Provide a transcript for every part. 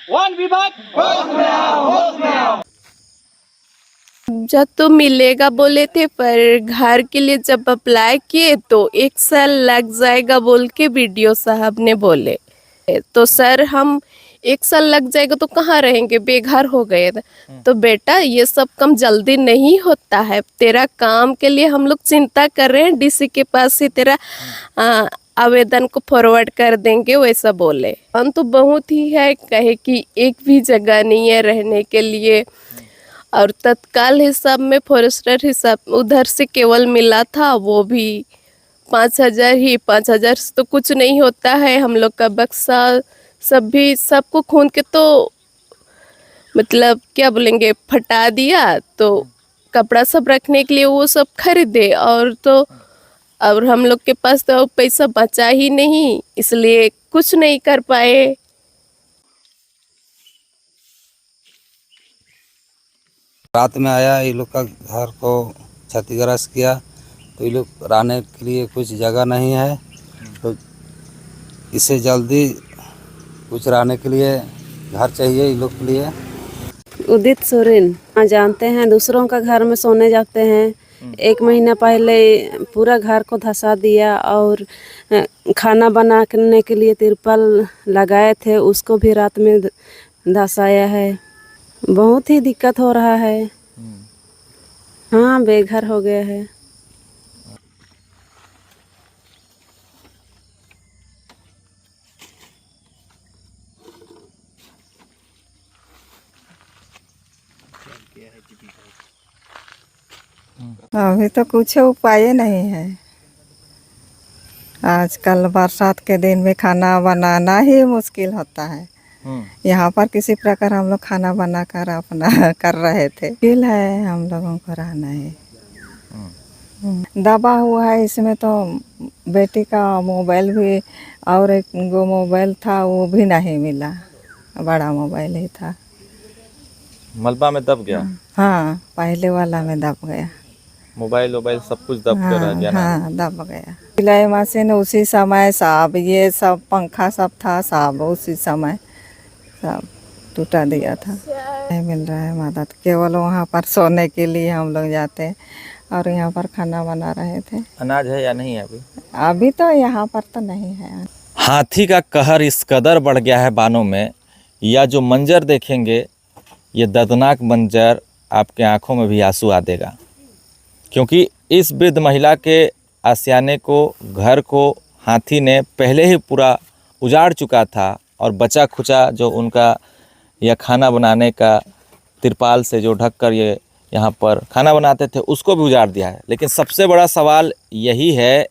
One विभाग होश में आओ, होश में आओ। जब तो मिलेगा बोले थे, पर घर के लिए जब अप्लाई किए तो 1 साल लग जाएगा बोल के वीडियो साहब ने बोले। तो सर हम 1 साल लग जाएगा तो कहाँ रहेंगे, बेघर हो गए। तो बेटा ये सब काम जल्दी नहीं होता है, तेरा काम के लिए हम लोग चिंता कर रहे हैं, डीसी के पास से तेरा आवेदन को फॉरवर्ड कर देंगे, वैसा बोले। हम तो बहुत ही है, कहे कि एक भी जगह नहीं है रहने के लिए। और तत्काल हिसाब में फॉरेस्टर हिसाब उधर से केवल मिला था, वो भी 5,000 ही। 5,000 से तो कुछ नहीं होता है। हम लोग का बक्सा सब भी सबको खून के तो मतलब क्या बोलेंगे फटा दिया। तो कपड़ा सब रखने के लिए वो सब खरीदे, और तो और हम लोग के पास तो पैसा बचा ही नहीं, इसलिए कुछ नहीं कर पाए। रात में आया, ये लोग का घर को क्षतिग्रस्त किया। तो ये लोग रहने के लिए कुछ जगह नहीं है, तो इससे जल्दी कुछ रहने के लिए घर चाहिए ये लोग के लिए। उदित सोरेन जानते हैं, दूसरों का घर में सोने जाते हैं। 1 महीना पहले पूरा घर को धंसा दिया, और खाना बनाने के लिए तिरपाल लगाए थे, उसको भी रात में धंसाया है। बहुत ही दिक्कत हो रहा है। हाँ, बेघर हो गया है। अभी तो कुछ उपाय नहीं है। आजकल बरसात के दिन में खाना बनाना ही मुश्किल होता है। यहाँ पर किसी प्रकार हम लोग खाना बनाकर अपना कर रहे थे। मुश्किल है हम लोगों को रहना है। दबा हुआ है इसमें। तो बेटी का मोबाइल भी, और एक वो मोबाइल था वो भी नहीं मिला, बड़ा मोबाइल ही था। मलबा में दब गया। हाँ, पहले वाला में दब गया। मोबाइल सब कुछ दब कर रह गया ना। हाँ, दब गया। सिलाई मशीन उसी समय, सब ये सब पंखा सब था, सब उसी समय सब टूटा दिया था। नहीं मिल रहा है मदद, केवल वहाँ पर सोने के लिए हम लोग जाते, और यहाँ पर खाना बना रहे थे। अनाज है या नहीं है अभी? अभी तो यहाँ पर तो नहीं है। हाथी का कहर इस कदर बढ़ गया है बानों में, या जो मंजर देखेंगे ये दर्दनाक मंजर आपके आंखों में भी आंसू आ देगा। क्योंकि इस वृद्ध महिला के आशियाने को, घर को हाथी ने पहले ही पूरा उजाड़ चुका था, और बचा खुचा जो उनका यह खाना बनाने का तिरपाल से जो ढककर ये यहाँ पर खाना बनाते थे उसको भी उजाड़ दिया है। लेकिन सबसे बड़ा सवाल यही है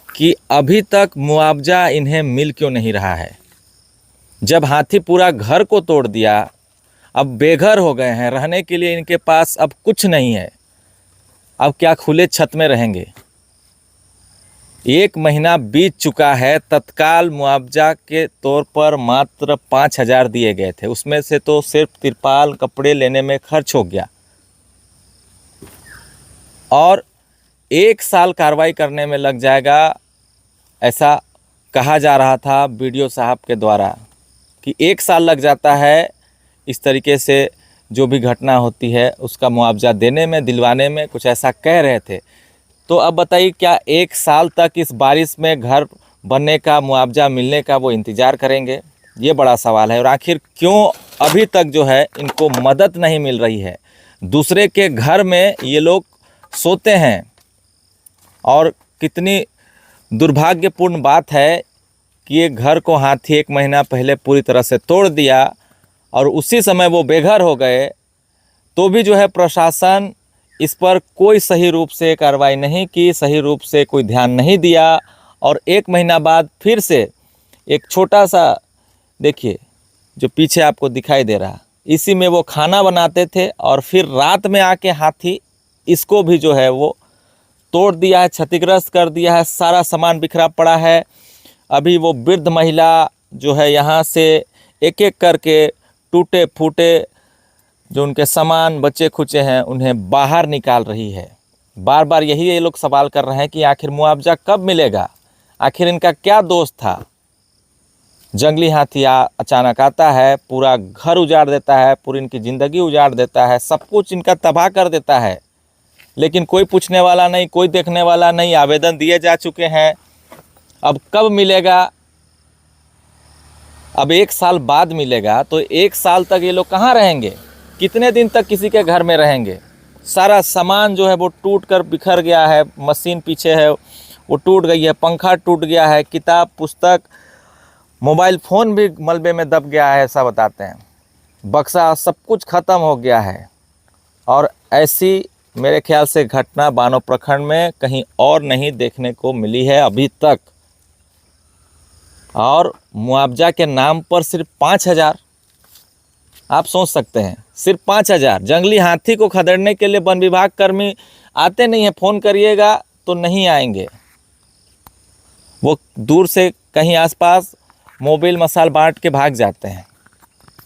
कि अभी तक मुआवजा इन्हें मिल क्यों नहीं रहा है। जब हाथी पूरा घर को तोड़ दिया, अब बेघर हो गए हैं, रहने के लिए इनके पास अब कुछ नहीं है। अब क्या खुले छत में रहेंगे? 1 महीना बीत चुका है। तत्काल मुआवजा के तौर पर मात्र 5,000 दिए गए थे, उसमें से तो सिर्फ तिरपाल कपड़े लेने में खर्च हो गया, और 1 साल कार्रवाई करने में लग जाएगा, ऐसा कहा जा रहा था बीडीओ साहब के द्वारा कि 1 साल लग जाता है इस तरीके से जो भी घटना होती है उसका मुआवजा देने में, दिलवाने में, कुछ ऐसा कह रहे थे। तो अब बताइए, क्या 1 साल तक इस बारिश में घर बनने का, मुआवजा मिलने का वो इंतज़ार करेंगे? ये बड़ा सवाल है। और आखिर क्यों अभी तक जो है इनको मदद नहीं मिल रही है? दूसरे के घर में ये लोग सोते हैं, और कितनी दुर्भाग्यपूर्ण बात है कि ये घर को हाथी 1 महीना पहले पूरी तरह से तोड़ दिया, और उसी समय वो बेघर हो गए। तो भी जो है प्रशासन इस पर कोई सही रूप से कार्रवाई नहीं की, सही रूप से कोई ध्यान नहीं दिया। और 1 महीना बाद फिर से एक छोटा सा, देखिए जो पीछे आपको दिखाई दे रहा, इसी में वो खाना बनाते थे, और फिर रात में आके हाथी इसको भी जो है वो तोड़ दिया है, क्षतिग्रस्त कर दिया है, सारा सामान बिखरा पड़ा है। अभी वो वृद्ध महिला जो है यहाँ से एक एक करके टूटे फूटे जो उनके सामान बचे खुचे हैं उन्हें बाहर निकाल रही है। बार बार यही ये लोग सवाल कर रहे हैं कि आखिर मुआवजा कब मिलेगा, आखिर इनका क्या दोष था। जंगली हाथी अचानक आता है, पूरा घर उजाड़ देता है, पूरी इनकी ज़िंदगी उजाड़ देता है, सब कुछ इनका तबाह कर देता है। लेकिन कोई पूछने वाला नहीं, कोई देखने वाला नहीं। आवेदन दिए जा चुके हैं, अब कब मिलेगा? अब 1 साल बाद मिलेगा। तो 1 साल तक ये लोग कहाँ रहेंगे? कितने दिन तक किसी के घर में रहेंगे? सारा सामान जो है वो टूट कर बिखर गया है, मशीन पीछे है वो टूट गई है, पंखा टूट गया है, किताब पुस्तक मोबाइल फ़ोन भी मलबे में दब गया है, ऐसा बताते हैं। बक्सा सब कुछ ख़त्म हो गया है। और ऐसी मेरे ख्याल से घटना बानो प्रखंड में कहीं और नहीं देखने को मिली है अभी तक। और मुआवजा के नाम पर सिर्फ 5,000, आप सोच सकते हैं, सिर्फ 5,000। जंगली हाथी को खदेड़ने के लिए वन विभाग कर्मी आते नहीं हैं, फ़ोन करिएगा तो नहीं आएंगे। वो दूर से कहीं आसपास मोबिल मसाल बांट के भाग जाते हैं।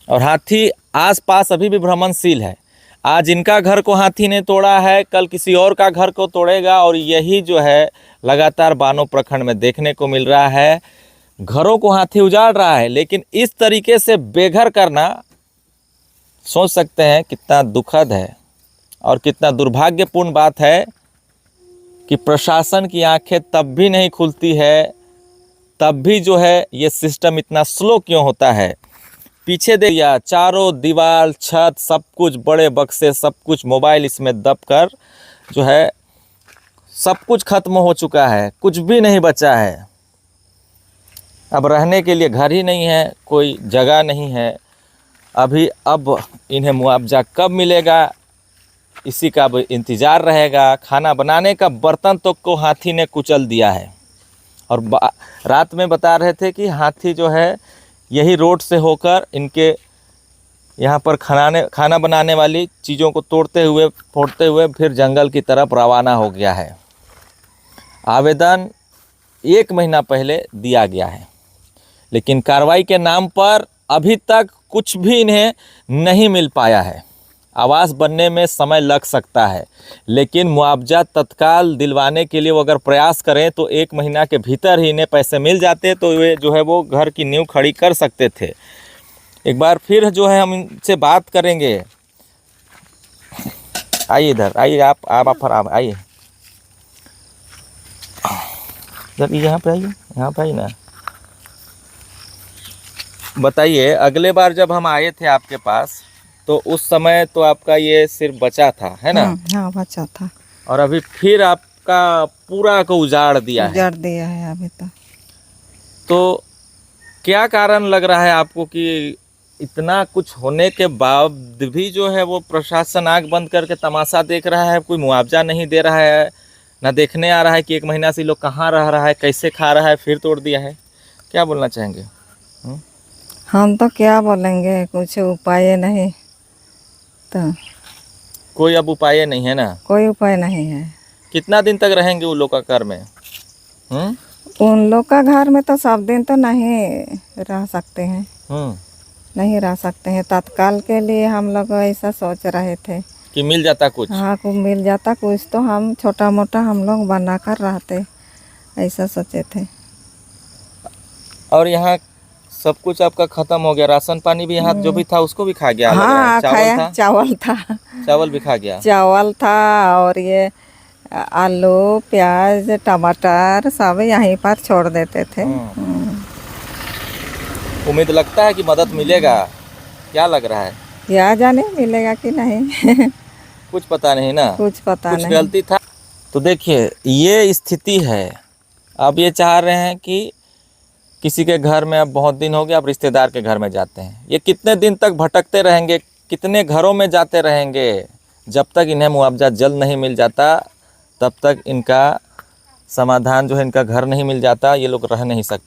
और हाथी आसपास अभी भी भ्रमणशील है। आज इनका घर को हाथी ने तोड़ा है, कल किसी और का घर को तोड़ेगा। और यही जो है लगातार बानो प्रखंड में देखने को मिल रहा है। घरों को हाथी उजाड़ रहा है, लेकिन इस तरीके से बेघर करना, सोच सकते हैं कितना दुखद है और कितना दुर्भाग्यपूर्ण बात है कि प्रशासन की आंखें तब भी नहीं खुलती है, तब भी जो है ये सिस्टम इतना स्लो क्यों होता है। पीछे देखिए, चारों दीवार छत सब कुछ, बड़े बक्से सब कुछ, मोबाइल इसमें दब कर जो है सब कुछ खत्म हो चुका है, कुछ भी नहीं बचा है। अब रहने के लिए घर ही नहीं है, कोई जगह नहीं है। अब इन्हें मुआवजा कब मिलेगा, इसी का अब इंतज़ार रहेगा। खाना बनाने का बर्तन तो को हाथी ने कुचल दिया है। और रात में बता रहे थे कि हाथी जो है यही रोड से होकर इनके यहाँ पर खाना बनाने वाली चीज़ों को तोड़ते हुए फोड़ते हुए फिर जंगल की तरफ रवाना हो गया है। आवेदन 1 महीना पहले दिया गया है, लेकिन कार्रवाई के नाम पर अभी तक कुछ भी इन्हें नहीं मिल पाया है। आवास बनने में समय लग सकता है, लेकिन मुआवजा तत्काल दिलवाने के लिए वो अगर प्रयास करें तो 1 महीना के भीतर ही इन्हें पैसे मिल जाते, तो वे जो है वो घर की नींव खड़ी कर सकते थे। एक बार फिर जो है हम इनसे बात करेंगे। आइए इधर, आइए आप आइए इधर, यहाँ पे आइए ना। बताइए, अगले बार जब हम आए थे आपके पास तो उस समय तो आपका ये सिर्फ बचा था, है ना? हाँ, बचा था। और अभी फिर आपका पूरा को उजाड़ दिया है। उजाड़ दिया है अभी तक। तो क्या कारण लग रहा है आपको कि इतना कुछ होने के बाद भी जो है वो प्रशासन आंख बंद करके तमाशा देख रहा है, कोई मुआवजा नहीं दे रहा है, ना देखने आ रहा है कि 1 महीना से लोग कहाँ रह रहा है, कैसे खा रहा है, फिर तोड़ दिया है? क्या बोलना चाहेंगे? हम तो क्या बोलेंगे, कुछ उपाय नहीं। तो कोई अब उपाय नहीं है ना? कोई उपाय नहीं है। कितना दिन तक रहेंगे उन लोग का घर में? उन लोग का घर में तो सब दिन तो नहीं रह सकते हैं। नहीं रह सकते हैं। तत्काल के लिए हम लोग ऐसा सोच रहे थे कि मिल जाता कुछ। हाँ, कुछ मिल जाता कुछ, तो हम छोटा मोटा हम लोग बना कर रहते, ऐसा सोचे थे। और यहाँ सब कुछ आपका खत्म हो गया, राशन पानी भी यहाँ जो भी था उसको भी खा गया? हाँ, खाया, चावल था। चावल भी खा गया? चावल था, और ये आलू प्याज टमाटर सब यहीं पर छोड़ देते थे। उम्मीद लगता है कि मदद मिलेगा? क्या लग रहा है? क्या जाने मिलेगा कि नहीं। कुछ पता नहीं ना, कुछ पता नहीं। गलती था। तो देखिए, ये स्थिति है। अब ये चाह रहे हैं कि किसी के घर में, अब बहुत दिन हो गया, अब रिश्तेदार के घर में जाते हैं। ये कितने दिन तक भटकते रहेंगे, कितने घरों में जाते रहेंगे? जब तक इन्हें मुआवजा जल्द नहीं मिल जाता तब तक इनका समाधान जो है, इनका घर नहीं मिल जाता, ये लोग रह नहीं सकते।